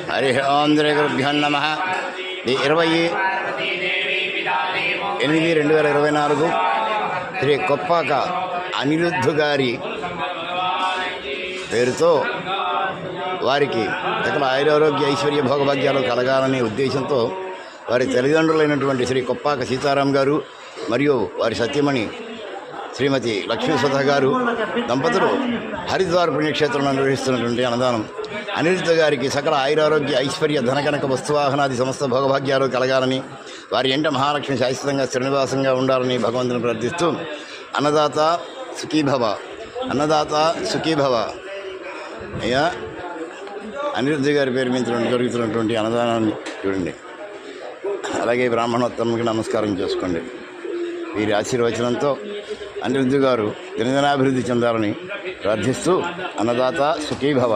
హరి ఓం శ్రీ గురుభ్యో నమః. 28/2024 శ్రీ కొప్పాక అనిరుద్ధు గారి పేరుతో వారికి సకల ఆయురారోగ్య ఐశ్వర్య భోగభాగ్యాలు కలగాలనే ఉద్దేశంతో వారి తల్లిదండ్రులైనటువంటి శ్రీ కొప్పాక సీతారాం గారు మరియు వారి సత్యమణి శ్రీమతి లక్ష్మీసుధ గారు దంపతులు హరిద్వార్ పుణ్యక్షేత్రంలో నిర్వహిస్తున్నటువంటి అన్నదానం అనిరుద్ధ గారికి సకల ఆయురారోగ్య ఐశ్వర్య ధనకనక వస్తువాహనాది సమస్త భోగభాగ్యాలు కలగాలని వారి ఎంట మహాలక్ష్మి శాశ్వతంగా శ్రీనివాసంగా ఉండాలని భగవంతుని ప్రార్థిస్తూ అన్నదాత సుఖీభవ, అన్నదాత సుఖీభవ. అయ్యా అనిరుద్ధ గారి పేరు మీద జరుగుతున్నటువంటి అన్నదానాన్ని చూడండి. అలాగే బ్రాహ్మణోత్తమునికి నమస్కారం చేసుకోండి. వీరి ఆశీర్వచనంతో అనిరుద్ధ గారు దినదినాభివృద్ధి చెందాలని ప్రార్థిస్తూ అన్నదాత సుఖీభవ.